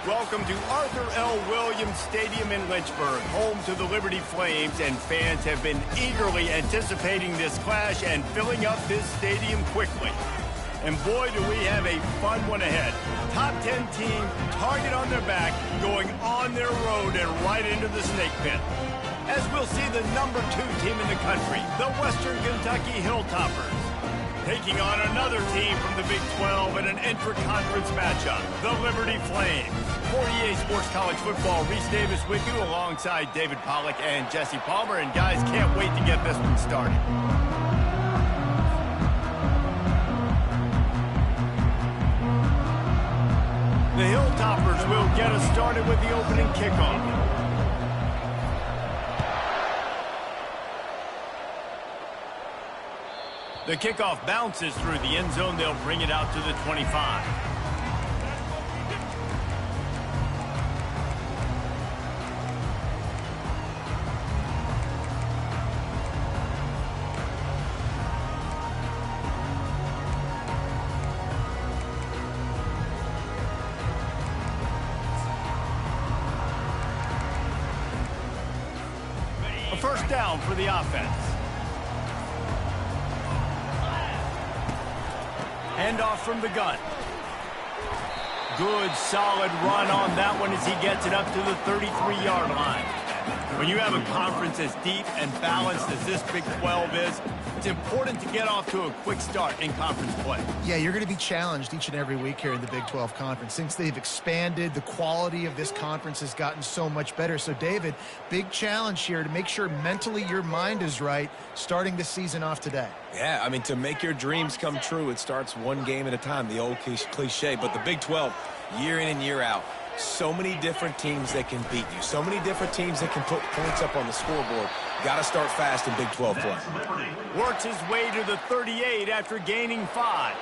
Welcome to Arthur L. Williams Stadium in Lynchburg, home to the Liberty Flames, and fans have been eagerly anticipating this clash and filling up this stadium quickly. And boy, do we have a fun one ahead. Top 10 team, target on their back, going on their road and right into the snake pit. As we'll see the number 2 team in the country, the Western Kentucky Hilltoppers, taking on another team from the Big 12 in an intra-conference matchup, the Liberty Flames. 48 Sports College Football, Reese Davis with you alongside David Pollack and Jesse Palmer. And guys, can't wait to get this one started. The Hilltoppers will get us started with the opening kickoff. The kickoff bounces through the end zone. They'll bring it out to the 25. A first down for the offense. Handoff from the gun. Good, solid run on that one as he gets it up to the 33-yard line. When you have a conference as deep and balanced as this Big 12 is, it's important to get off to a quick start in conference play. Yeah, you're going to be challenged each and every week here in the Big 12 Conference. Since they've expanded, the quality of this conference has gotten so much better. So, David, big challenge here to make sure mentally your mind is right starting the season off today. Yeah, I mean, to make your dreams come true, it starts one game at a time, the old cliche. But the Big 12, year in and year out, so many different teams that can beat you, so many different teams that can put points up on the scoreboard. Got to start fast in Big 12 play. Works his way to the 38 after gaining 5.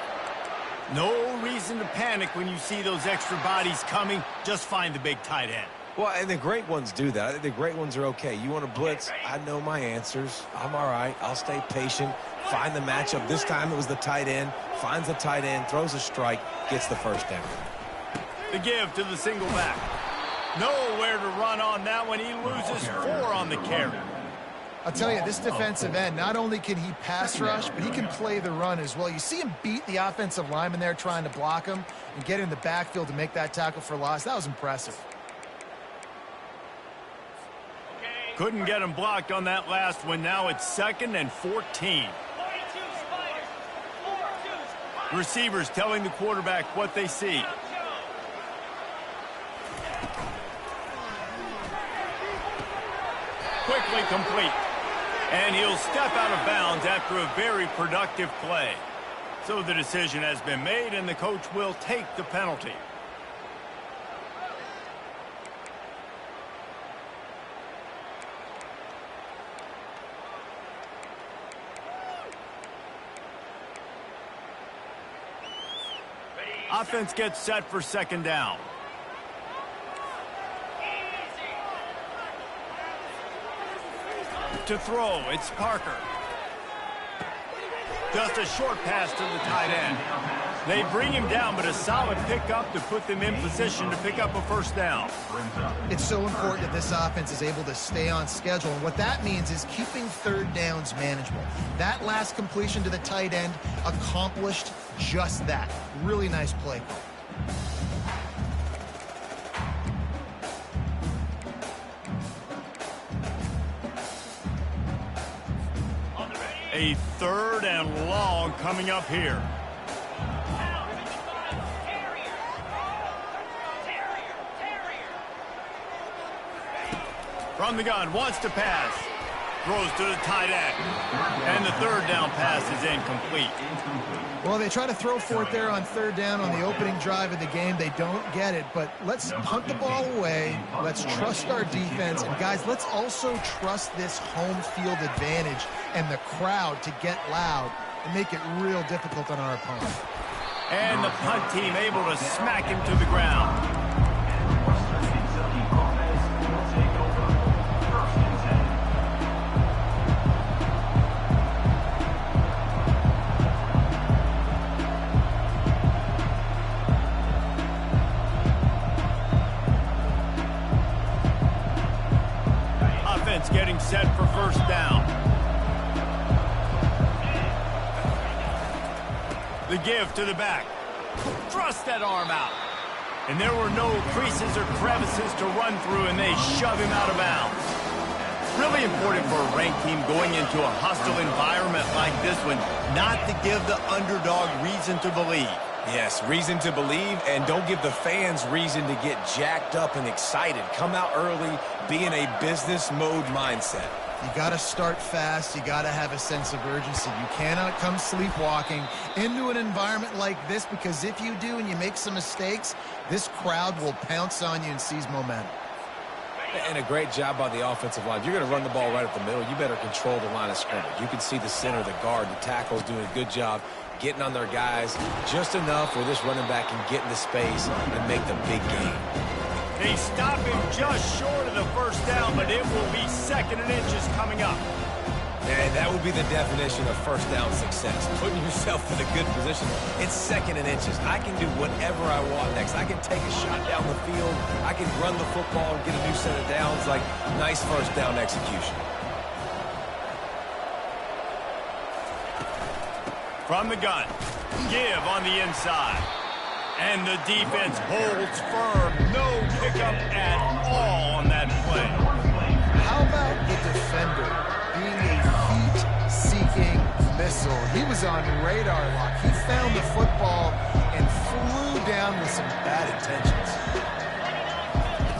No reason to panic when you see those extra bodies coming. Just find the big tight end. Well, and the great ones do that. I think the great ones are okay. You want to blitz? I know my answers. I'm all right. I'll stay patient. Find the matchup. This time it was the tight end. Finds the tight end, throws a strike, gets the first down. The give to the single back. Nowhere to run on that one. He loses 4 on the carry. I'll tell you, this defensive end, not only can he pass rush, but he can play the run as well. You see him beat the offensive lineman there trying to block him and get in the backfield to make that tackle for loss. That was impressive. Couldn't get him blocked on that last one. Now it's 2nd and 14. Receivers telling the quarterback what they see. Quickly complete. And he'll step out of bounds after a very productive play. So the decision has been made, and the coach will take the penalty. Offense gets set for 2nd down. To throw, it's Parker. Just a short pass to the tight end. They bring him down, but a solid pickup to put them in position to pick up a first down. It's so important that this offense is able to stay on schedule, and what that means is keeping 3rd downs manageable. That last completion to the tight end accomplished just that. Really nice play call. A 3rd and long coming up here. From the gun, wants to pass. Throws to the tight end. And the 3rd down pass is incomplete. Well, they try to throw for it there on 3rd down on the opening drive of the game. They don't get it, but let's punt the ball away. Let's trust our defense. And, guys, let's also trust this home field advantage and the crowd to get loud and make it real difficult on our opponent. And the punt team able to smack him to the ground. defense getting set for first down. The give to the back. Thrust that arm out. And there were no creases or crevices to run through, and they shove him out of bounds. Really important for a ranked team going into a hostile environment like this one, not to give the underdog reason to believe. Yes, reason to believe, and don't give the fans reason to get jacked up and excited. Come out early, be in a business mode mindset. You got to start fast. You got to have a sense of urgency. You cannot come sleepwalking into an environment like this, because if you do and you make some mistakes, this crowd will pounce on you and seize momentum. And a great job by the offensive line. If you're going to run the ball right up the middle, you better control the line of scrimmage. You can see the center, the guard, the tackles doing a good job getting on their guys just enough where this running back can get into space and make the big game. They stop him just short of the first down, but it will be 2nd and inches coming up. And that would be the definition of first down success. Putting yourself in a good position. It's 2nd and inches. I can do whatever I want next. I can take a shot down the field. I can run the football and get a new set of downs. Like, nice first down execution. From the gun, give on the inside. And the defense holds firm. No pickup at all on that play. How about the defender being a heat-seeking missile? He was on radar lock. He found the football and flew down with some bad intentions.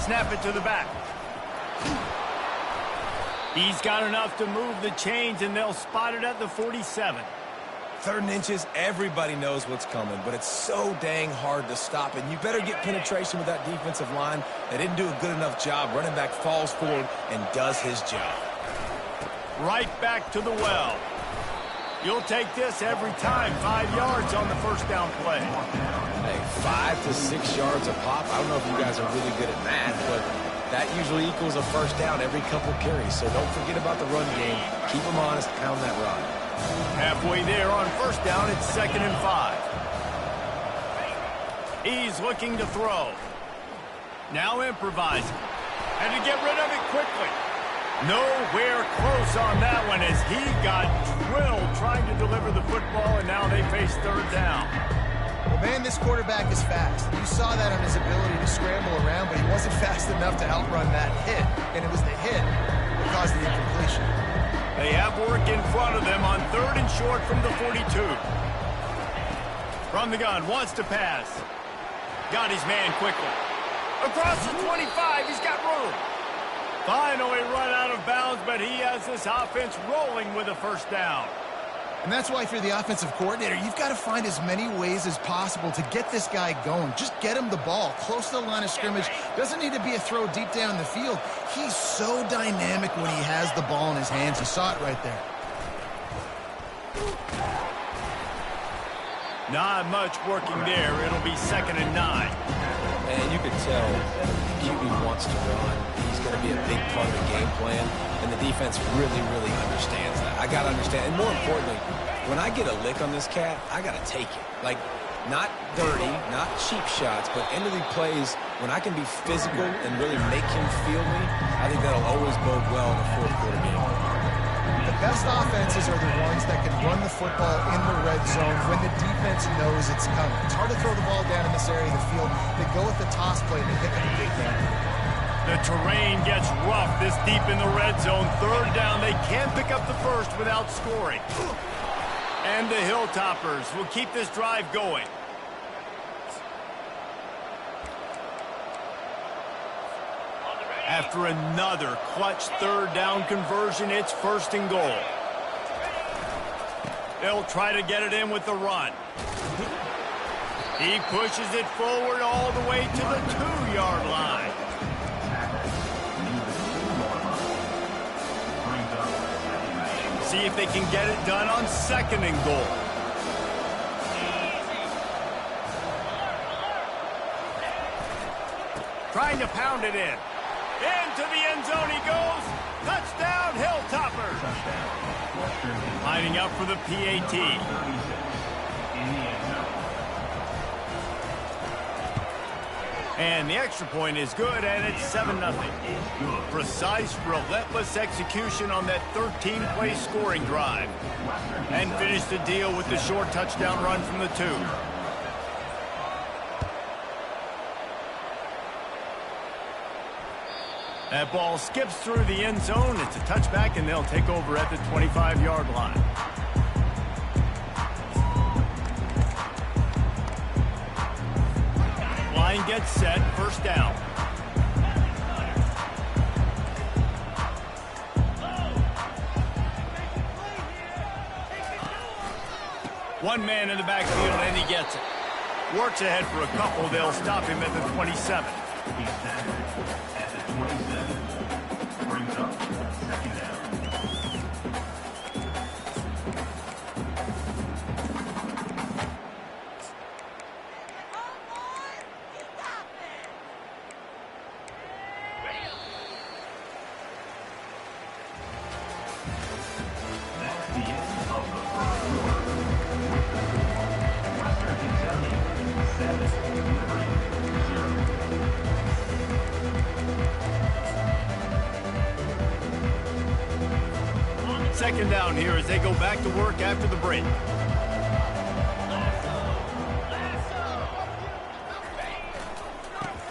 Snap it to the back. He's got enough to move the chains, and they'll spot it at the 47. 3rd and inches, everybody knows what's coming, but it's so dang hard to stop, and you better get penetration with that defensive line. They didn't do a good enough job. Running back falls forward and does his job. Right back to the well. You'll take this every time. 5 yards on the first down play. Hey, 5 to 6 yards a pop. I don't know if you guys are really good at math, but that usually equals a first down every couple carries. So don't forget about the run game. Keep them honest, pound that rock. Halfway there on first down, it's 2nd and 5. He's looking to throw. Now improvising. And to get rid of it quickly. Nowhere close on that one as he got drilled trying to deliver the football, and now they face 3rd down. Well, man, this quarterback is fast. You saw that on his ability to scramble around, but he wasn't fast enough to outrun that hit. And it was the hit that caused the incompletion. They have work in front of them on 3rd and short from the 42. From the gun, wants to pass. Got his man quickly. Across the 25, he's got room. Finally run out of bounds, but he has this offense rolling with a first down. And that's why, if you're the offensive coordinator, you've got to find as many ways as possible to get this guy going. Just get him the ball close to the line of scrimmage. Doesn't need to be a throw deep down the field. He's so dynamic when he has the ball in his hands. You saw it right there. Not much working there. It'll be 2nd and 9. And you could tell the QB wants to run. He's going to be a big part of the game plan, and the defense really, really understands that. I got to understand, and more importantly, when I get a lick on this cat, I got to take it. Like, not dirty, not cheap shots, but end of the plays, when I can be physical and really make him feel me, I think that'll always bode well in a 4th quarter game. The best offenses are the ones that can run the football in the red zone when the defense knows it's coming. It's hard to throw the ball down in this area of the field. They go with the toss play and they pick up a big game. The terrain gets rough this deep in the red zone. 3rd down, they can't pick up the first without scoring. And the Hilltoppers will keep this drive going. After another clutch 3rd down conversion, it's 1st and goal. They'll try to get it in with the run. He pushes it forward all the way to the 2-yard line. See if they can get it done on 2nd and goal. Trying to pound it in. Into the end zone he goes. Touchdown, Hilltoppers. Lining up for the PAT. And the extra point is good, and it's 7-0. Precise, relentless execution on that 13-play scoring drive. And finish the deal with the short touchdown run from the 2. That ball skips through the end zone. It's a touchback, and they'll take over at the 25-yard line. Line gets set, first down. One man in the backfield, and he gets it. Works ahead for a couple. They'll stop him at the 27. Brings up second down. Second down here as they go back to work after the break.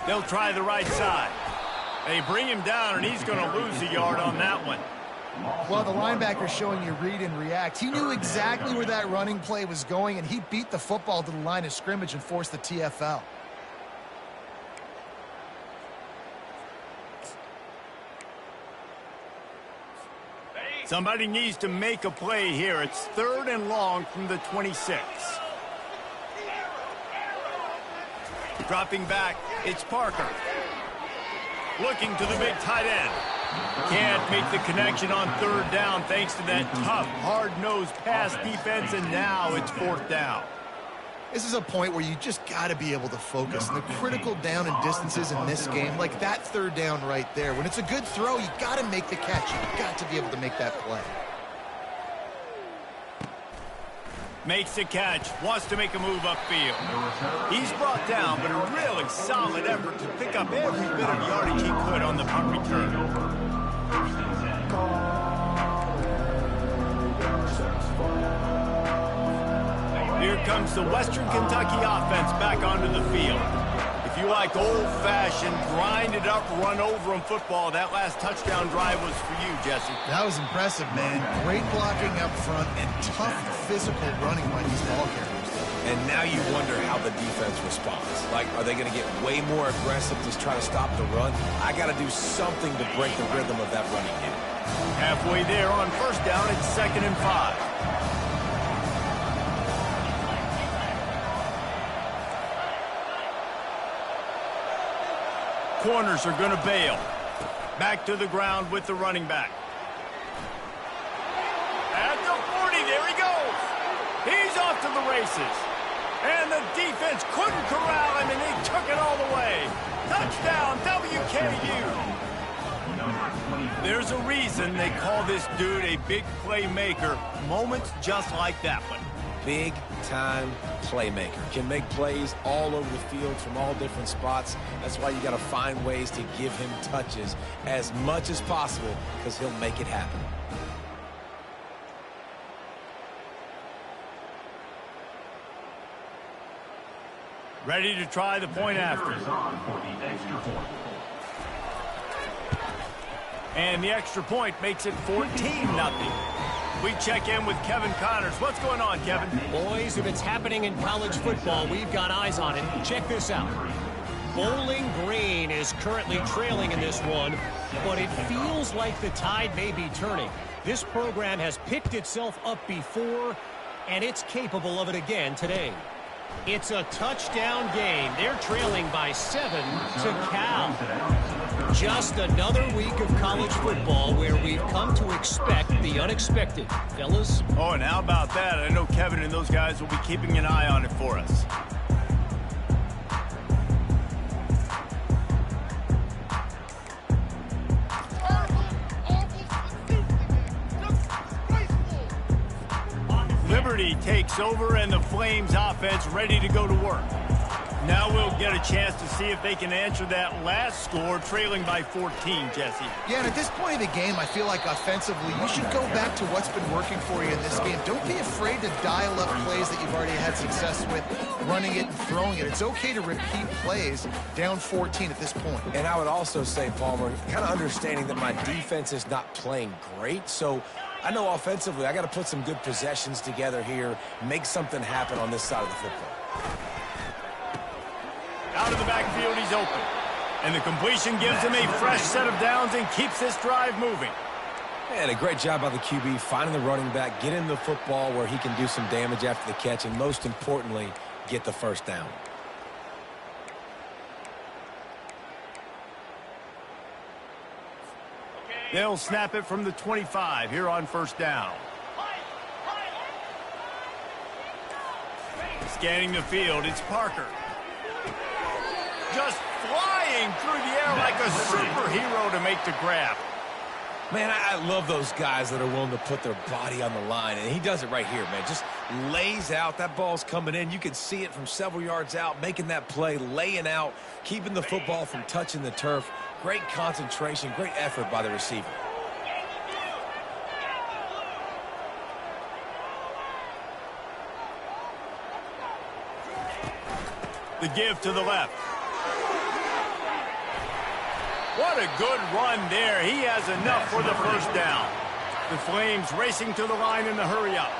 They'll try the right side. They bring him down, and he's going to lose a yard on that one. Well, the linebacker's showing you read and react. He knew exactly where that running play was going, and he beat the football to the line of scrimmage and forced the TFL. Somebody needs to make a play here. It's 3rd and long from the 26. Dropping back, it's Parker. Looking to the big tight end. Can't make the connection on 3rd down thanks to that tough, hard-nosed pass defense, and now it's 4th down. This is a point where you just got to be able to focus. And the critical down and distances in this game, like that 3rd down right there, when it's a good throw, you got to make the catch. You've got to be able to make that play. Makes the catch, wants to make a move upfield. He's brought down, but a really solid effort to pick up every bit of yardage he could on the punt return. Here comes the Western Kentucky offense back onto the field. If you like old-fashioned, grind-it-up, run-over-'em football, that last touchdown drive was for you, Jesse. That was impressive, man. Great blocking up front and tough physical running by these ball carriers. And now you wonder how the defense responds. Like, are they going to get way more aggressive to try to stop the run? I got to do something to break the rhythm of that running game. Halfway there on first down, it's 2nd and 5. Corners are going to bail. Back to the ground with the running back. At the 40, there he goes. He's off to the races. And the defense couldn't corral him, and he took it all the way. Touchdown, WKU. There's a reason they call this dude a big playmaker. Moments just like that one. Big-time playmaker. Can make plays all over the field from all different spots. That's why you got to find ways to give him touches as much as possible, because he'll make it happen. Ready to try the point after. And the extra point makes it 14-0. We check in with Kevin Connors. What's going on, Kevin? Boys, if it's happening in college football, we've got eyes on it. Check this out. Bowling Green is currently trailing in this one, but it feels like the tide may be turning. This program has picked itself up before, and it's capable of it again today. It's a touchdown game. They're trailing by 7 to Cal. Just another week of college football where we've come to expect the unexpected, fellas. Oh, and how about that? I know Kevin and those guys will be keeping an eye on it for us. Liberty takes over, and the Flames offense ready to go to work. Now we'll get a chance to see if they can answer that last score, trailing by 14, Jesse. Yeah, and at this point of the game, I feel like offensively, you should go back to what's been working for you in this game. Don't be afraid to dial up plays that you've already had success with, running it and throwing it. It's okay to repeat plays down 14 at this point. And I would also say, Palmer, kind of understanding that my defense is not playing great, so I know offensively I got to put some good possessions together here, make something happen on this side of the football. Out of the backfield, he's open. And the completion gives him a fresh set of downs and keeps this drive moving. And a great job by the QB, finding the running back, getting the football where he can do some damage after the catch, and most importantly, get the first down. They'll snap it from the 25 here on first down. Scanning the field, it's Parker. Just flying through the air like a superhero to make the grab. Man, I love those guys that are willing to put their body on the line, and he does it right here, man. Just lays out. That ball's coming in. You can see it from several yards out, making that play, laying out, keeping the football from touching the turf. Great concentration, great effort by the receiver. The give to the left. What a good run there. He has enough for the first down. The Flames racing to the line in the hurry up.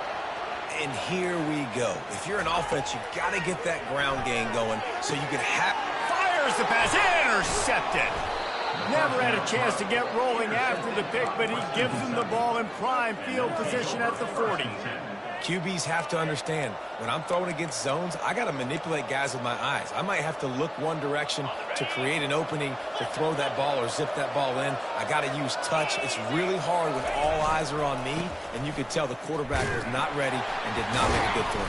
And here we go. If you're an offense, you got to get that ground game going so you can have... Fires the pass. Intercepted. Never had a chance to get rolling after the pick, but he gives him the ball in prime field position at the 40. QBs have to understand, when I'm throwing against zones, I got to manipulate guys with my eyes. I might have to look one direction to create an opening to throw that ball or zip that ball in. I got to use touch. It's really hard when all eyes are on me, and you could tell the quarterback was not ready and did not make a good throw.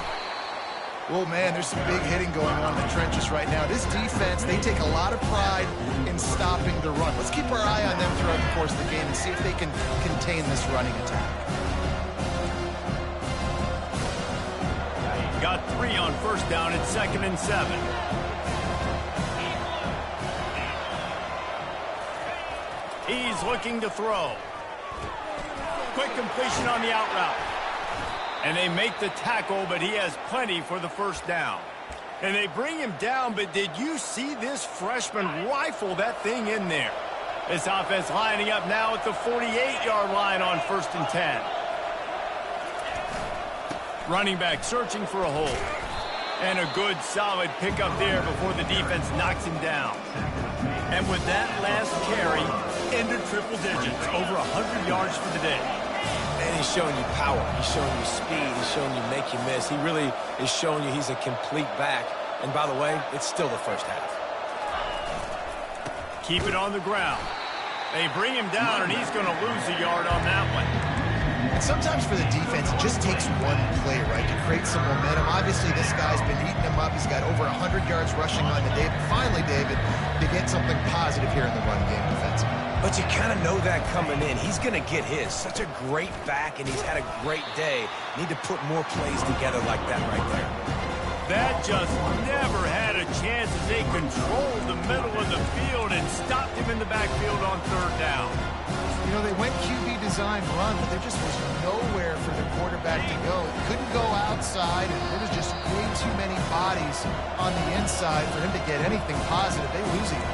Oh, man, there's some big hitting going on in the trenches right now. This defense, they take a lot of pride in stopping the run. Let's keep our eye on them throughout the course of the game and see if they can contain this running attack. Got 3 on first down at 2nd and 7. He's looking to throw. Quick completion on the out route. And they make the tackle, but he has plenty for the first down. And they bring him down, but did you see this freshman rifle that thing in there? This offense lining up now at the 48-yard line on 1st and 10. Running back searching for a hole. And a good, solid pickup there before the defense knocks him down. And with that last carry, into triple digits, over 100 yards for the day. And he's showing you power. He's showing you speed. He's showing you make you miss. He really is showing you he's a complete back. And by the way, it's still the first half. Keep it on the ground. They bring him down, and he's going to lose a yard on that one. And sometimes for the defense, it just takes one play, right, to create some momentum. Obviously, this guy's been eating him up. He's got over 100 yards rushing on the day. But finally, David, to get something positive here in the run game defensively. But you kind of know that coming in. He's going to get his. Such a great back, and he's had a great day. Need to put more plays together like that right there. That just never had a chance as they controlled the middle of the field and stopped him in the backfield on 3rd down. You know, they went QB design run, but there just was nowhere for the quarterback to go. He couldn't go outside, and there was just way too many bodies on the inside for him to get anything positive. They lose him.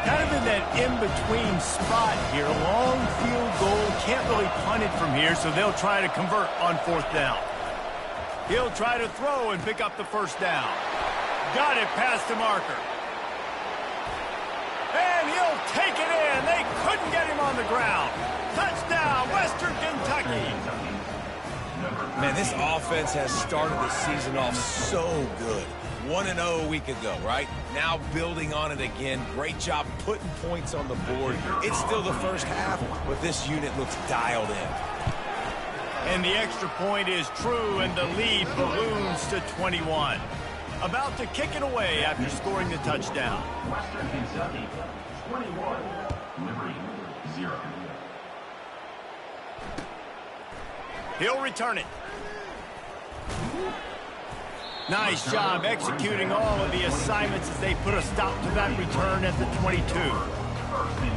Kind of in that in-between spot here. Long field goal. Can't really punt it from here, so they'll try to convert on 4th down. He'll try to throw and pick up the first down. Got it past the marker. And he'll take it in. They couldn't get him on the ground. Touchdown, Western Kentucky. Man, this offense has started the season off so good. 1-0 a week ago, right? Now building on it again. Great job putting points on the board. It's still the first half, but this unit looks dialed in. And the extra point is true, and the lead balloons to 21. About to kick it away after scoring the touchdown. Western Kentucky, 21, Liberty, 0. He'll return it. Nice job executing all of the assignments as they put a stop to that return at the 22. First and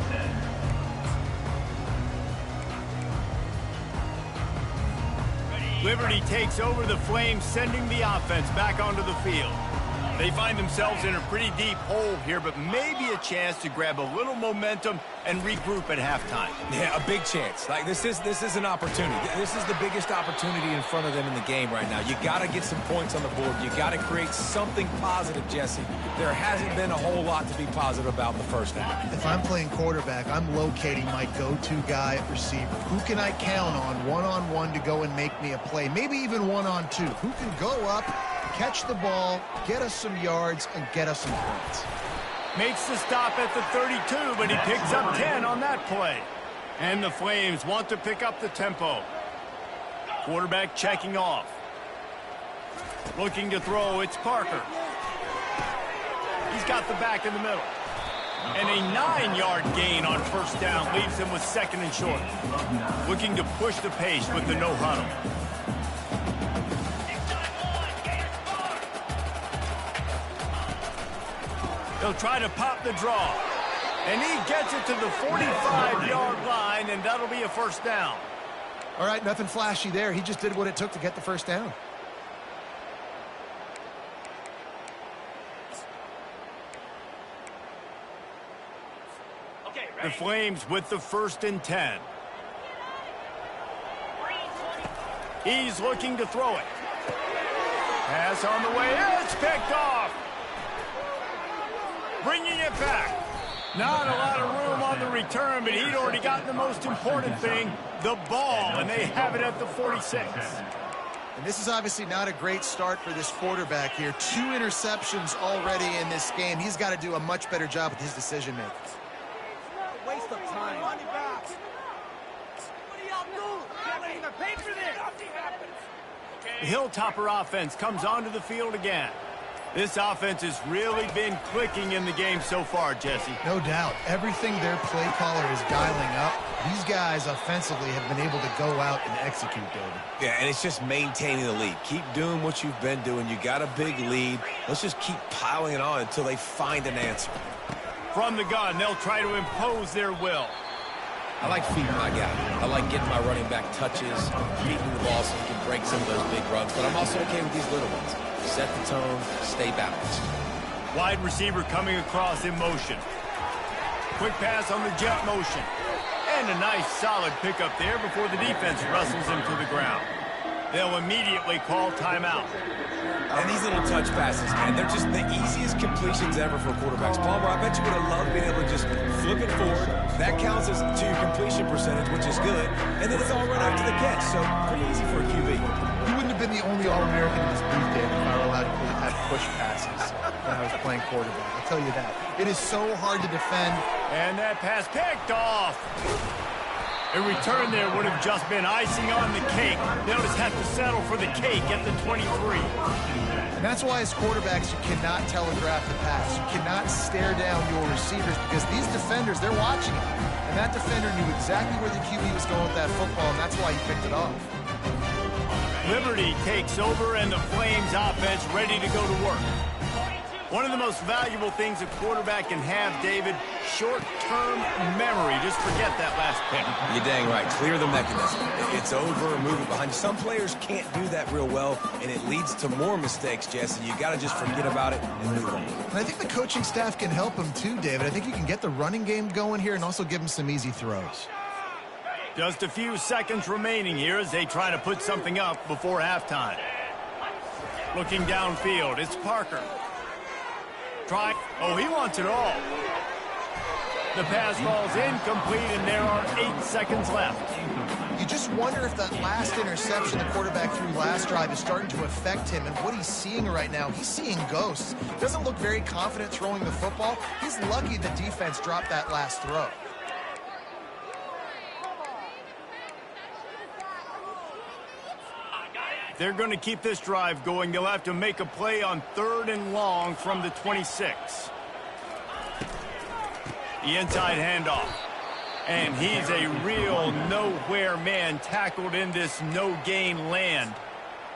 10. Liberty takes over the Flames, sending the offense back onto the field. They find themselves in a pretty deep hole here, but maybe a chance to grab a little momentum and regroup at halftime. Yeah, a big chance. Like this is an opportunity. This is the biggest opportunity in front of them in the game right now. You got to get some points on the board. You got to create something positive, Jesse. There hasn't been a whole lot to be positive about in the first half. If I'm playing quarterback, I'm locating my go-to guy at receiver. Who can I count on one-on-one to go and make me a play? Maybe even one-on-two. Who can go up, catch the ball, get us some yards, and get us some points? Makes the stop at the 32, but he picks up 10 on that play. And the Flames want to pick up the tempo. Quarterback checking off. Looking to throw, it's Parker. He's got the back in the middle. And a 9-yard gain on first down leaves him with second and short. Looking to push the pace with the no huddle. He'll try to pop the draw. And he gets it to the 45-yard line, and that'll be a first down. All right, nothing flashy there. He just did what it took to get the first down. The Flames with the first and 10. He's looking to throw it. Pass on the way. It's picked off. Bringing it back. Not a lot of room on the return, but he'd already gotten the most important thing, the ball, and they have it at the 46. And this is obviously not a great start for this quarterback here. 2 interceptions already in this game. He's got to do a much better job with his decision-making. Waste of time. What do y'all do? Can't even pay for this. The Hilltopper offense comes onto the field again. This offense has really been clicking in the game so far, Jesse. No doubt. Everything their play caller is dialing up, these guys offensively have been able to go out and execute, David. Yeah, and it's just maintaining the lead. Keep doing what you've been doing. You got a big lead. Let's just keep piling it on until they find an answer. From the gun, they'll try to impose their will. I like feeding my guy. I like getting my running back touches, feeding the ball so he can break some of those big runs, but I'm also okay with these little ones. Set the tone, stay balanced. Wide receiver coming across in motion. Quick pass on the jet motion. And a nice solid pickup there before the defense wrestles him to the ground. They'll immediately call timeout. And these little touch passes, man, they're just the easiest completions ever for quarterbacks. Palmer, I bet you would have loved being able to just flip it forward. That counts as to your completion percentage, which is good. And then it's all right after the catch, so pretty easy for a QB. He wouldn't have been the only All-American in this booth, David, if I were allowed to have push passes when I was playing quarterback. I'll tell you that. It is so hard to defend. And that pass picked off. A return there would have just been icing on the cake. They'll just have to settle for the cake at the 23. And that's why as quarterbacks, you cannot telegraph the pass. You cannot stare down your receivers because these defenders, they're watching it. And that defender knew exactly where the QB was going with that football, and that's why he picked it off. Liberty takes over, and the Flames offense ready to go to work. One of the most valuable things a quarterback can have, David, short-term memory. Just forget that last pick. You're dang right. Clear the mechanism. It's over and move it behind you. Some players can't do that real well, and it leads to more mistakes, Jesse. You got to just forget about it and move on. And I think the coaching staff can help him too, David. I think you can get the running game going here and also give him some easy throws. Just a few seconds remaining here as they try to put something up before halftime. Looking downfield, it's Parker. Oh, he wants it all. The pass falls incomplete, and there are 8 seconds left. You just wonder if that last interception the quarterback threw last drive is starting to affect him and what he's seeing right now. He's seeing ghosts. Doesn't look very confident throwing the football. He's lucky the defense dropped that last throw. They're going to keep this drive going. They'll have to make a play on 3rd and long from the 26. The inside handoff. And he's a real nowhere man tackled in this no-gain land.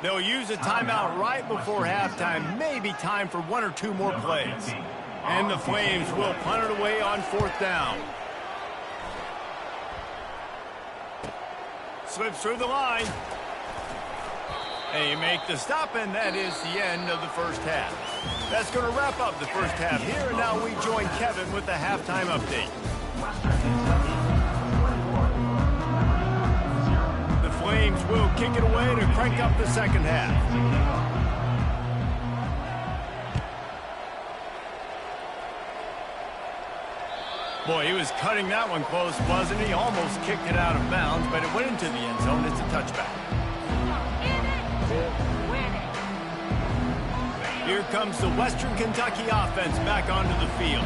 They'll use a timeout right before halftime, maybe time for 1 or 2 more plays. And the Flames will punt it away on 4th down. Slips through the line. They make the stop, and that is the end of the first half. That's going to wrap up the first half here, and now we join Kevin with the halftime update. The Flames will kick it away to crank up the second half. Boy, he was cutting that one close, wasn't he? Almost kicked it out of bounds, but it went into the end zone. It's a touchback. Here comes the Western Kentucky offense back onto the field.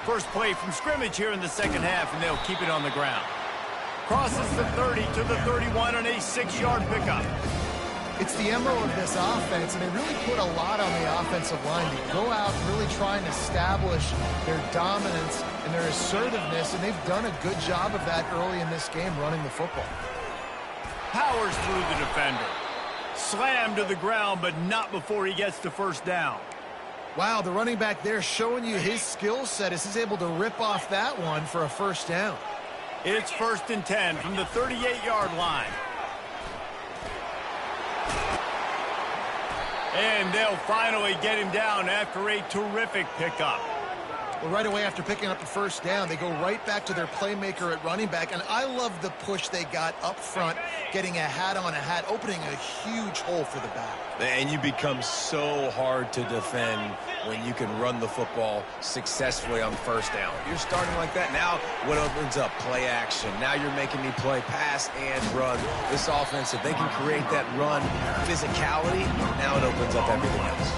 First play from scrimmage here in the second half, and they'll keep it on the ground. Crosses the 30 to the 31 on a 6-yard pickup. It's the MO of this offense, and they really put a lot on the offensive line to go out and really try and establish their dominance and their assertiveness, and they've done a good job of that early in this game running the football. Powers through the defender. Slammed to the ground, but not before he gets to first down. Wow, the running back there showing you his skill set as he's able to rip off that one for a first down. It's 1st and 10 from the 38-yard line. And they'll finally get him down after a terrific pickup. Well, right away after picking up the first down, they go right back to their playmaker at running back. And I love the push they got up front, getting a hat on a hat, opening a huge hole for the back. And you become so hard to defend when you can run the football successfully on first down. You're starting like that. Now what opens up? Play action. Now you're making me play pass and run. This offense, if they can create that run physicality, now it opens up everything else.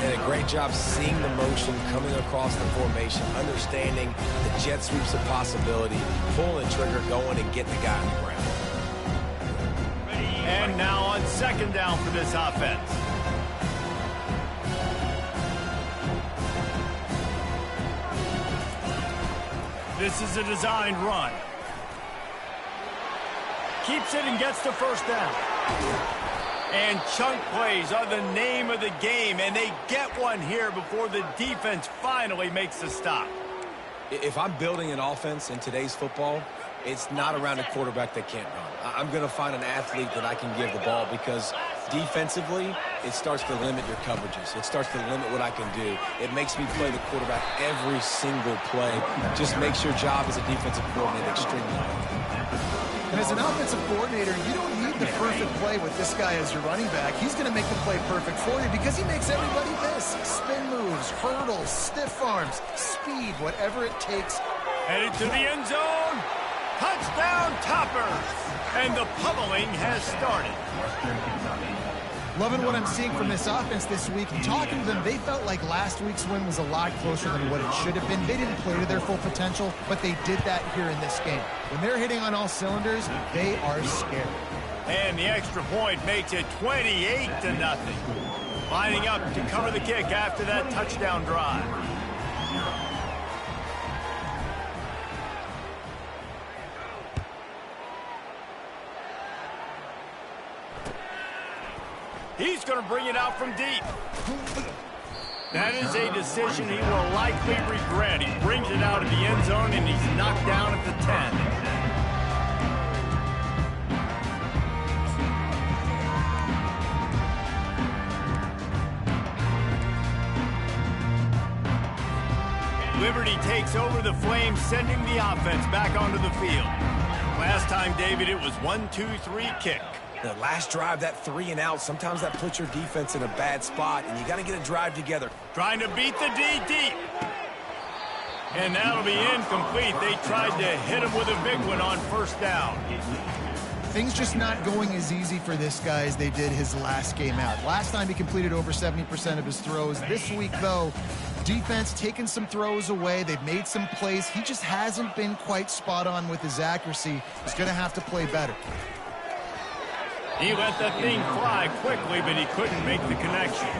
They did a great job seeing the motion coming across the formation, understanding the jet sweeps of possibility, pulling the trigger, going and getting the guy on the ground. And now on 2nd down for this offense. This is a designed run. Keeps it and gets the first down. And chunk plays are the name of the game, and they get one here before the defense finally makes a stop. If I'm building an offense in today's football, it's not around a quarterback that can't run. I'm going to find an athlete that I can give the ball because defensively, it starts to limit your coverages. It starts to limit what I can do. It makes me play the quarterback every single play. Just makes your job as a defensive coordinator extremely hard. And as an offensive coordinator, you don't need the perfect play with this guy as your running back. He's going to make the play perfect for you because he makes everybody miss. Spin moves, hurdles, stiff arms, speed, whatever it takes. Headed to the end zone. Touchdown Toppers. And the pummeling has started. Loving what I'm seeing from this offense this week. And talking to them, they felt like last week's win was a lot closer than what it should have been. They didn't play to their full potential, but they did that here in this game. When they're hitting on all cylinders, they are scared. And the extra point makes it 28-0. Lining up to cover the kick after that touchdown drive. He's going to bring it out from deep. That is a decision he will likely regret. He brings it out of the end zone, and he's knocked down at the 10. Liberty takes over the Flames, sending the offense back onto the field. Last time, David, it was 1-2-3 kick. The last drive, that 3 and out, sometimes that puts your defense in a bad spot, and you got to get a drive together. Trying to beat the D deep. And that'll be incomplete. They tried to hit him with a big one on first down. Things just not going as easy for this guy as they did his last game out. Last time he completed over 70% of his throws. This week, though, defense taking some throws away. They've made some plays. He just hasn't been quite spot on with his accuracy. He's going to have to play better. He let that thing fly quickly, but he couldn't make the connection.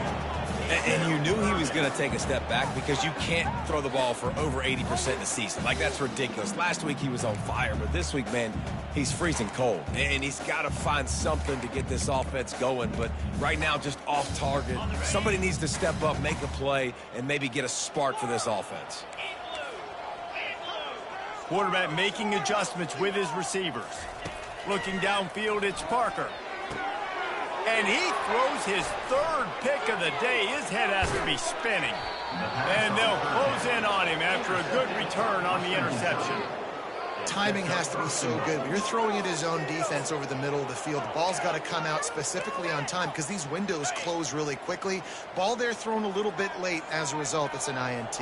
And you knew he was going to take a step back because you can't throw the ball for over 80% in a season. Like, that's ridiculous. Last week he was on fire, but this week, man, he's freezing cold. And he's got to find something to get this offense going. But right now, just off target. Somebody needs to step up, make a play, and maybe get a spark for this offense. Quarterback making adjustments with his receivers. Looking downfield, it's Parker. And he throws his third pick of the day. His head has to be spinning. And they'll close in on him after a good return on the interception. Timing has to be so good. When you're throwing at his own defense over the middle of the field, the ball's got to come out specifically on time because these windows close really quickly. Ball there thrown a little bit late. As a result, it's an INT.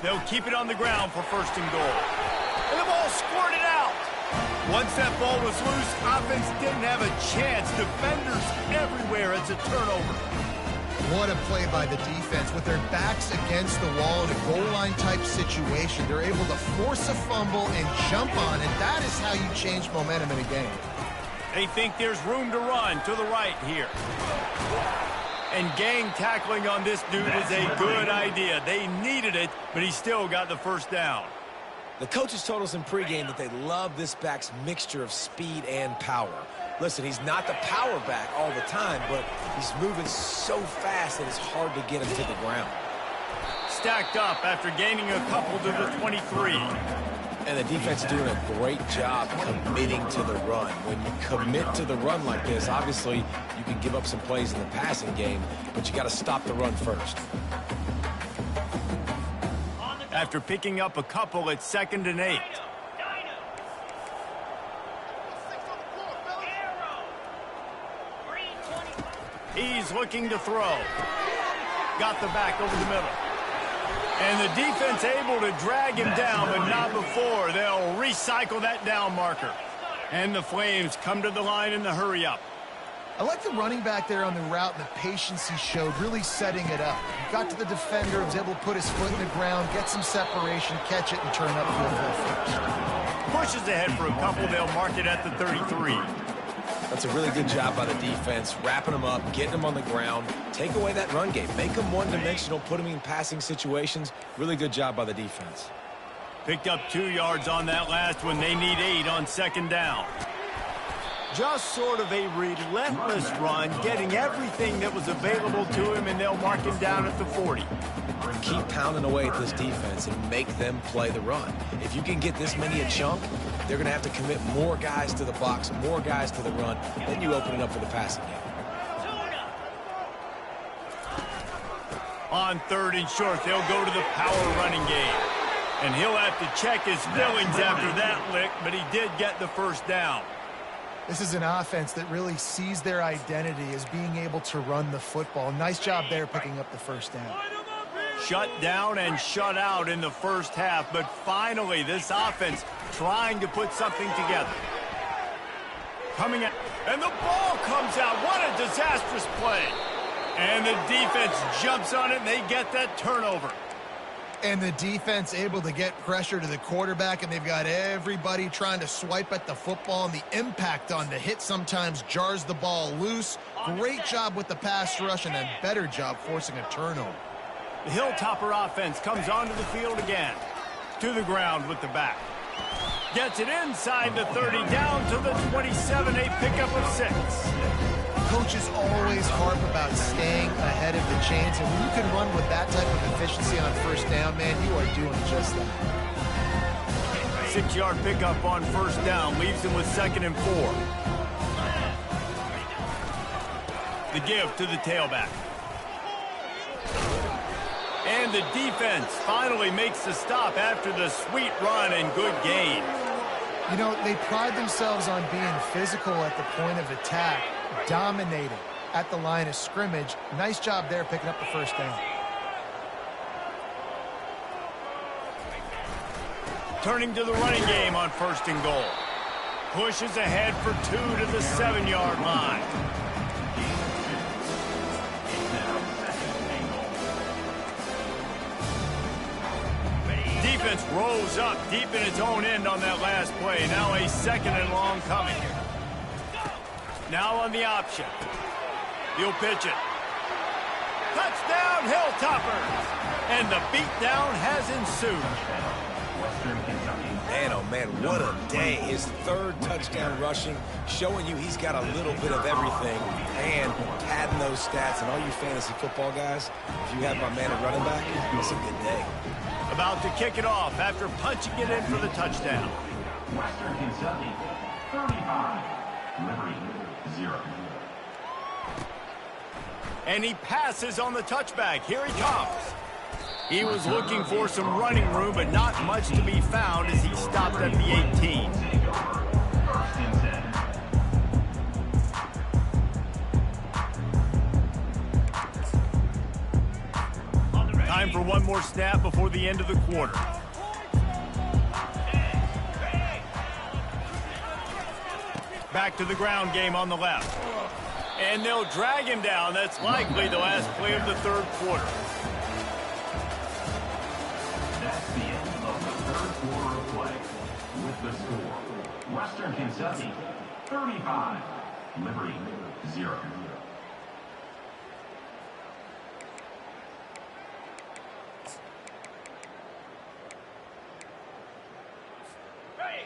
They'll keep it on the ground for 1st and goal. And the ball squirted out. Once that ball was loose, offense didn't have a chance. Defenders everywhere. It's a turnover. What a play by the defense. With their backs against the wall in a goal line type situation, they're able to force a fumble and jump on it. That is how you change momentum in a game. They think there's room to run to the right here. And gang tackling on this dude is a good idea. They needed it, but he still got the 1st down. The coaches told us in pregame that they love this back's mixture of speed and power. Listen, he's not the power back all the time, but he's moving so fast that it's hard to get him to the ground. Stacked up after gaining a couple to the 23. And the defense doing a great job committing to the run. When you commit to the run like this, obviously you can give up some plays in the passing game, but you got to stop the run first. After picking up a couple at 2nd and 8. He's looking to throw. Got the back over the middle. And the defense able to drag him down, but not before. They'll recycle that down marker. And the Flames come to the line in the hurry-up. I like the running back there on the route and the patience he showed, really setting it up. He got to the defender, was able to put his foot in the ground, get some separation, catch it, and turn up for a full first. Pushes ahead for a couple. They'll mark it at the 33. That's a really good job by the defense, wrapping them up, getting them on the ground, take away that run game, make them one-dimensional, put them in passing situations. Really good job by the defense. Picked up 2 yards on that last one. They need 8 on 2nd down. Just sort of a relentless run, getting everything that was available to him, and they'll mark him down at the 40. Keep pounding away at this defense and make them play the run. If you can get this many a chunk, they're going to have to commit more guys to the box, more guys to the run. Then you open it up for the passing game. On 3rd and short, they'll go to the power running game. And he'll have to check his feelings after that lick, but he did get the 1st down. This is an offense that really sees their identity as being able to run the football. Nice job there picking up the 1st down. Shut down and shut out in the 1st half, but finally this offense trying to put something together. Coming out, and the ball comes out. What a disastrous play. And the defense jumps on it, and they get that turnover. And the defense able to get pressure to the quarterback, and they've got everybody trying to swipe at the football, and the impact on the hit sometimes jars the ball loose. Great job with the pass rush, and a better job forcing a turnover. The Hilltopper offense comes onto the field again. To the ground with the back. Gets it inside the 30, down to the 27, a pickup of 6. Coaches always harp about staying ahead of the chains, and when you can run with that type of efficiency on 1st down, man, you are doing just that. 6-yard pickup on 1st down, leaves him with 2nd and 4. The give to the tailback. And the defense finally makes the stop after the sweet run and good gain. You know, they pride themselves on being physical at the point of attack, dominating at the line of scrimmage. Nice job there picking up the 1st down. Turning to the running game on 1st and goal. Pushes ahead for 2 to the 7-yard line. Defense rolls up deep in its own end on that last play. Now a 2nd and long coming. Now on the option. He'll pitch it. Touchdown, Hilltoppers! And the beatdown has ensued. Man, oh man, what a day. His third touchdown rushing, showing you he's got a little bit of everything. And padding those stats, and all you fantasy football guys, if you have my man at running back, it's a good day. About to kick it off after punching it in for the touchdown. Western Kentucky, 35. Liberty, 0. And he passes on the touchback. Here he comes. He was looking for some running room, but not much to be found as he stopped at the 18. First and 10. Time for one more snap before the end of the quarter. Back to the ground game on the left. And they'll drag him down. That's likely the last play of the third quarter. That's the end of the third quarter of play. With the score, Western Kentucky, 35. Liberty, 0.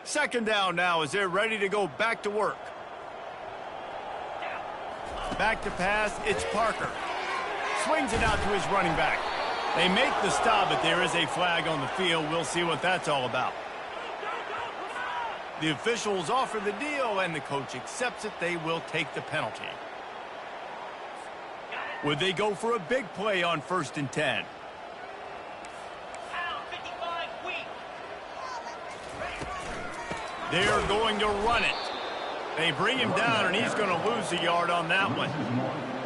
Second down now as they're ready to go back to work. Back to pass, it's Parker. Swings it out to his running back. They make the stop, but there is a flag on the field. We'll see what that's all about. The officials offer the deal, and the coach accepts it. They will take the penalty. Would they go for a big play on 1st and 10? They're going to run it. They bring him down, and he's going to lose a yard on that one.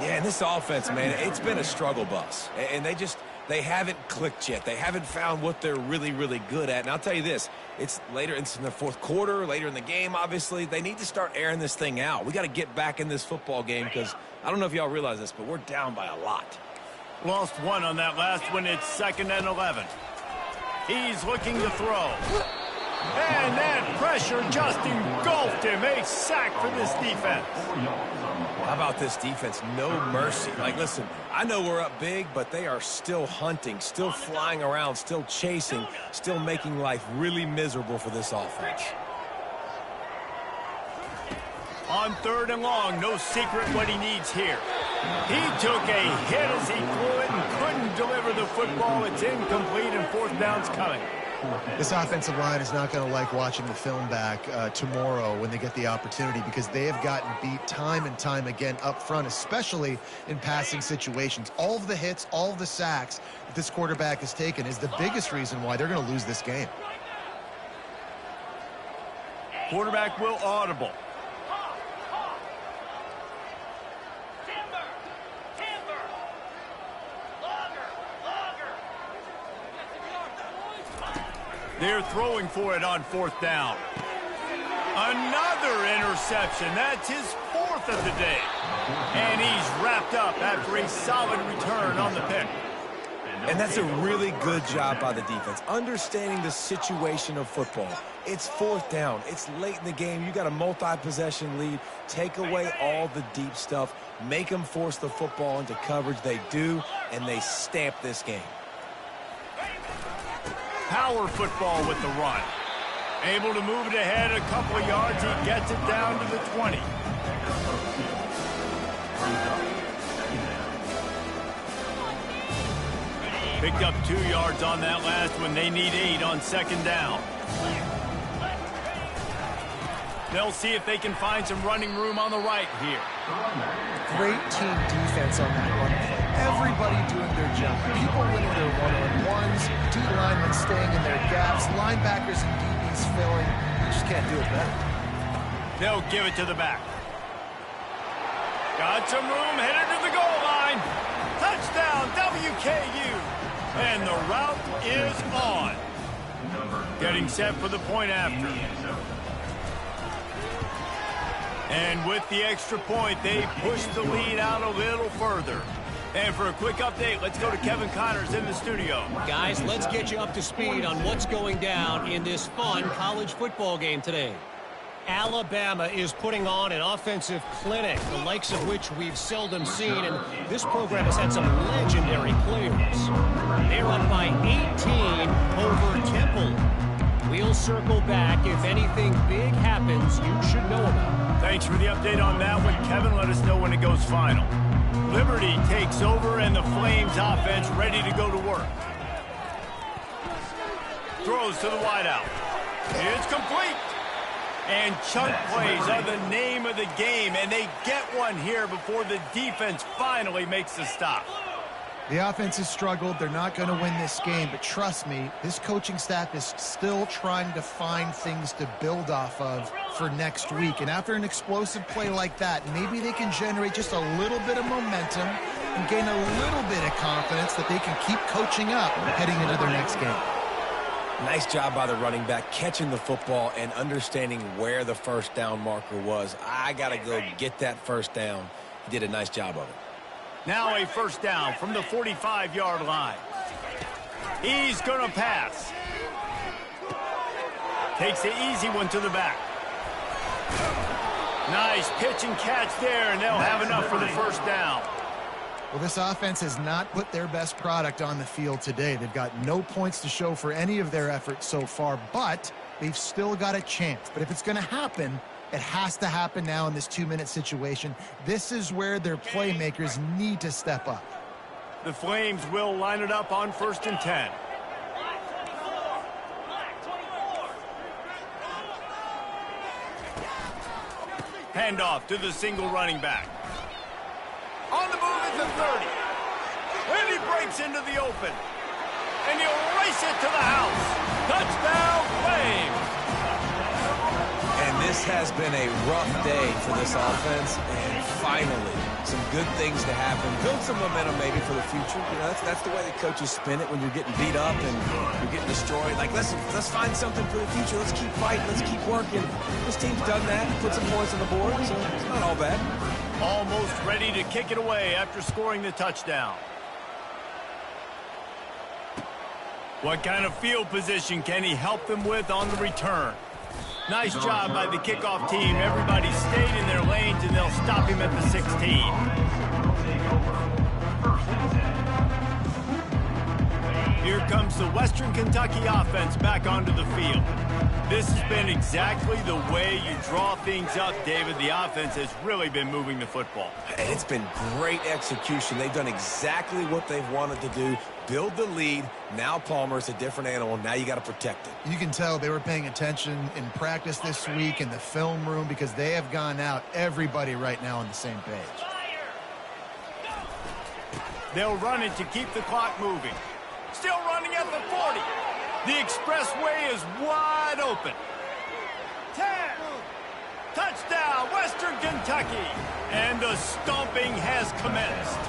Yeah, and this offense, man, it's been a struggle bus. And they haven't clicked yet. They haven't found what they're really, really good at. And I'll tell you this, it's later, it's in the fourth quarter, later in the game, obviously. They need to start airing this thing out. We got to get back in this football game because I don't know if y'all realize this, but we're down by a lot. Lost one on that last one. It's 2nd and 11. He's looking to throw. And that pressure just engulfed him. A sack for this defense. How about this defense? No mercy. Like, listen, I know we're up big, but they are still hunting, still flying around, still chasing, still making life really miserable for this offense. On 3rd and long, no secret what he needs here. He took a hit as he threw it and couldn't deliver the football. It's incomplete, and 4th down's coming. This offensive line is not going to like watching the film back tomorrow when they get the opportunity because they have gotten beat time and time again up front, especially in passing situations. All of the hits, all of the sacks that this quarterback has taken is the biggest reason why they're going to lose this game. Quarterback will audible. They're throwing for it on 4th down. Another interception. That's his 4th of the day. And he's wrapped up after a solid return on the pick. And that's a really good job by the defense, understanding the situation of football. It's 4th down. It's late in the game. You got a multi-possession lead. Take away all the deep stuff. Make them force the football into coverage. They do, and they stamp this game. Power football with the run. Able to move it ahead a couple of yards. He gets it down to the 20. Picked up 2 yards on that last one. They need 8 on 2nd down. They'll see if they can find some running room on the right here. Great team defense on that run play. Everybody doing their job. People winning their one-on-ones, D linemen staying in their gaps, linebackers and DBs filling. You just can't do it better. They'll give it to the back. Got some room, headed to the goal line. Touchdown, WKU. And the route is on. Getting set for the point after. And with the extra point, they push the lead out a little further. And for a quick update, let's go to Kevin Connors in the studio. Guys, let's get you up to speed on what's going down in this fun college football game today. Alabama is putting on an offensive clinic, the likes of which we've seldom seen, and this program has had some legendary players. They're up by 18 over Temple. We'll circle back. If anything big happens, you should know about it. Thanks for the update on that one, Kevin. Let us know when it goes final. Liberty takes over, and the Flames offense ready to go to work. Throws to the wideout. It's complete. And chunk plays are the name of the game, and they get one here before the defense finally makes the stop. The offense has struggled. They're not going to win this game, but trust me, this coaching staff is still trying to find things to build off of for next week. And after an explosive play like that, maybe they can generate just a little bit of momentum and gain a little bit of confidence that they can keep coaching up heading into their next game. Nice job by the running back catching the football and understanding where the first down marker was. I got to go get that first down. He did a nice job of it. Now a first down from the 45-yard line. He's going to pass. Takes the easy one to the back. Nice pitch and catch there, and they'll have enough for the first down. Well, this offense has not put their best product on the field today. They've got no points to show for any of their efforts so far, but they've still got a chance. But if it's going to happen, it has to happen now in this 2-minute situation. This is where their playmakers need to step up. The Flames will line it up on 1st and 10. Handoff to the single running back. On the move at the 30. And he breaks into the open. And he'll race it to the house. Touchdown, Flames! And this has been a rough day for this offense, and finally, some good things to happen. Build some momentum maybe for the future. You know, that's the way the coaches spin it when you're getting beat up and you're getting destroyed. Like, let's find something for the future. Let's keep fighting. Let's keep working. This team's done that, put some points on the board, so it's not all bad. Almost ready to kick it away after scoring the touchdown. What kind of field position can he help them with on the return? Nice job by the kickoff team. Everybody stayed in their lanes, and they'll stop him at the 16. Here comes the Western Kentucky offense back onto the field. This has been exactly the way you draw things up, David. The offense has really been moving the football. And it's been great execution. They've done exactly what they've wanted to do. Build the lead. Now Palmer's a different animal. Now you got to protect it. You can tell they were paying attention in practice this week in the film room because they have gone out, everybody right now on the same page. They'll run it to keep the clock moving. Still running at the 40. The expressway is wide open. 10. Touchdown, Western Kentucky. And the stomping has commenced.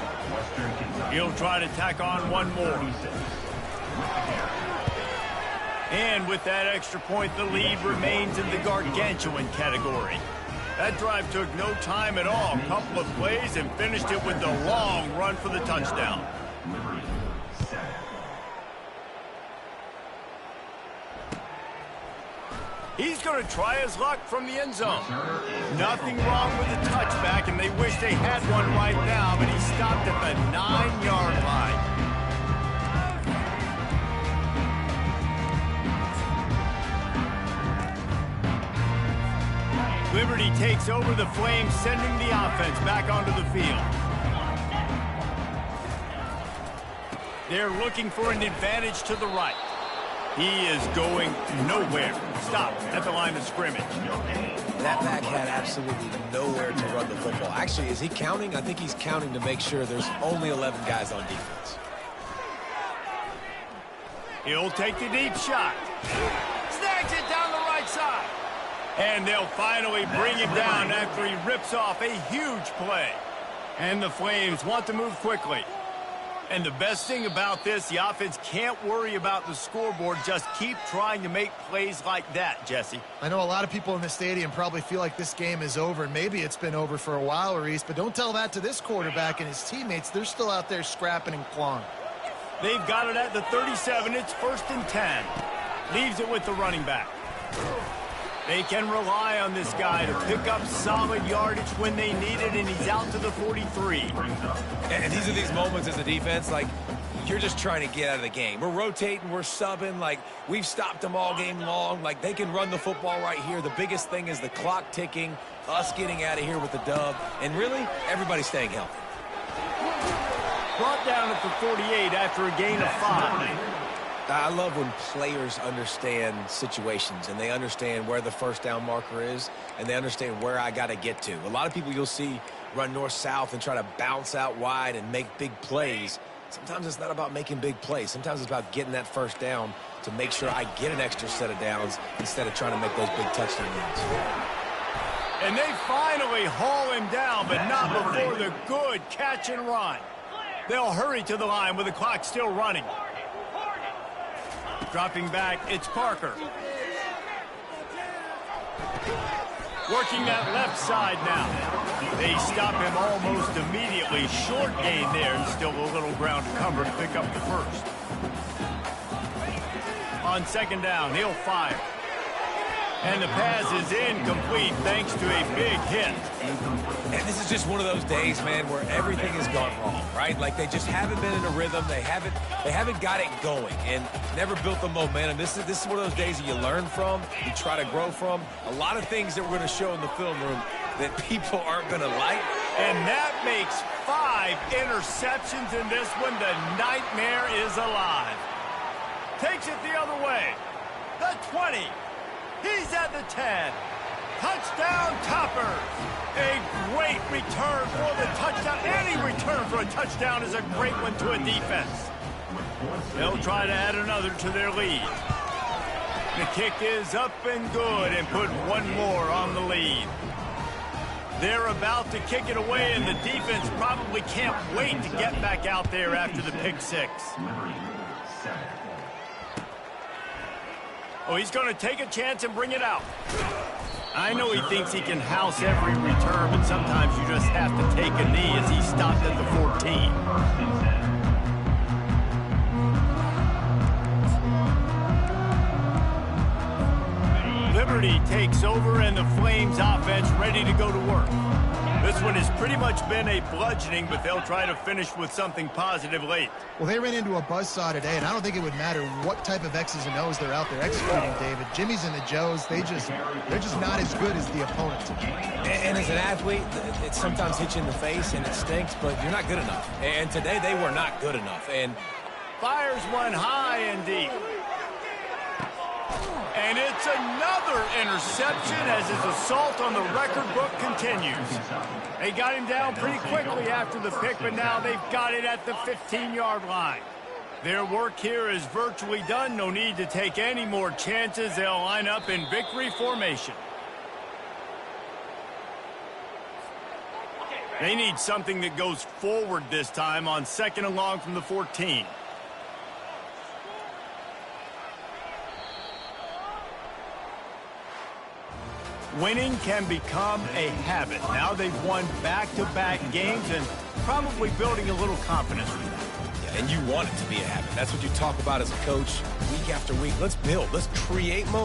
He'll try to tack on one more. And with that extra point, the lead remains in the gargantuan category. That drive took no time at all. A couple of plays and finished it with the long run for the touchdown. He's going to try his luck from the end zone. Nothing wrong with the touchback, and they wish they had one right now, but he stopped at the 9-yard line. Liberty takes over the Flames, sending the offense back onto the field. They're looking for an advantage to the right. He is going nowhere. Stop at the line of scrimmage. That back had absolutely nowhere to run the football. Actually, is he counting? I think he's counting to make sure there's only 11 guys on defense. He'll take the deep shot. Snags it down the right side. And they'll finally bring him down after he rips off a huge play. And the Flames want to move quickly. And the best thing about this, the offense can't worry about the scoreboard. Just keep trying to make plays like that, Jesse. I know a lot of people in the stadium probably feel like this game is over, and maybe it's been over for a while, Reese, but don't tell that to this quarterback and his teammates. They're still out there scrapping and clawing. They've got it at the 37. It's 1st and 10. Leaves it with the running back. They can rely on this guy to pick up solid yardage when they need it, and he's out to the 43. And these are these moments as a defense, like, you're just trying to get out of the game. We're rotating, we're subbing, like, we've stopped them all game long. Like, they can run the football right here. The biggest thing is the clock ticking, us getting out of here with the dub, and really, everybody staying healthy. Brought down at the 48 after a gain of 5. I love when players understand situations and they understand where the first down marker is and they understand where I got to get to. A lot of people you'll see run north-south and try to bounce out wide and make big plays. Sometimes it's not about making big plays. Sometimes it's about getting that first down to make sure I get an extra set of downs instead of trying to make those big touchdown runs. And they finally haul him down, but not before the good catch and run. They'll hurry to the line with the clock still running. Dropping back, it's Parker. Working that left side now. They stop him almost immediately. Short gain there, and still a little ground to cover to pick up the first. On second down, he'll fire. And the pass is incomplete thanks to a big hit. And this is just one of those days, man, where everything has gone wrong, right? Like they just haven't been in a rhythm. They haven't got it going and never built the momentum. This is one of those days that you learn from, you try to grow from. A lot of things that we're going to show in the film room that people aren't going to like. And that makes 5 interceptions in this one. The nightmare is alive. Takes it the other way. The 20. He's at the 10. Touchdown, Topper. A great return for the touchdown. Any return for a touchdown is a great one to a defense. They'll try to add another to their lead. The kick is up and good and put one more on the lead. They're about to kick it away, and the defense probably can't wait to get back out there after the pick six. Oh, he's going to take a chance and bring it out. I know he thinks he can house every return, but sometimes you just have to take a knee as he stopped at the 14. Liberty takes over, and the Flames offense ready to go to work. This one has pretty much been a bludgeoning, but they'll try to finish with something positive late. Well, they ran into a buzzsaw today, and I don't think it would matter what type of X's and O's they're out there executing, David. Jimmy's and the Joes, they're just not as good as the opponent. And as an athlete, it sometimes hits you in the face, and it stinks, but you're not good enough. And today, they were not good enough. And fires one high and deep. And it's another interception as his assault on the record book continues. They got him down pretty quickly after the pick, but now they've got it at the 15-yard line. Their work here is virtually done. No need to take any more chances. They'll line up in victory formation. They need something that goes forward this time on second and long from the 14. Winning can become a habit. Now they've won back-to-back games and probably building a little confidence from that. Yeah, and you want it to be a habit. That's what you talk about as a coach week after week. Let's build. Let's create momentum.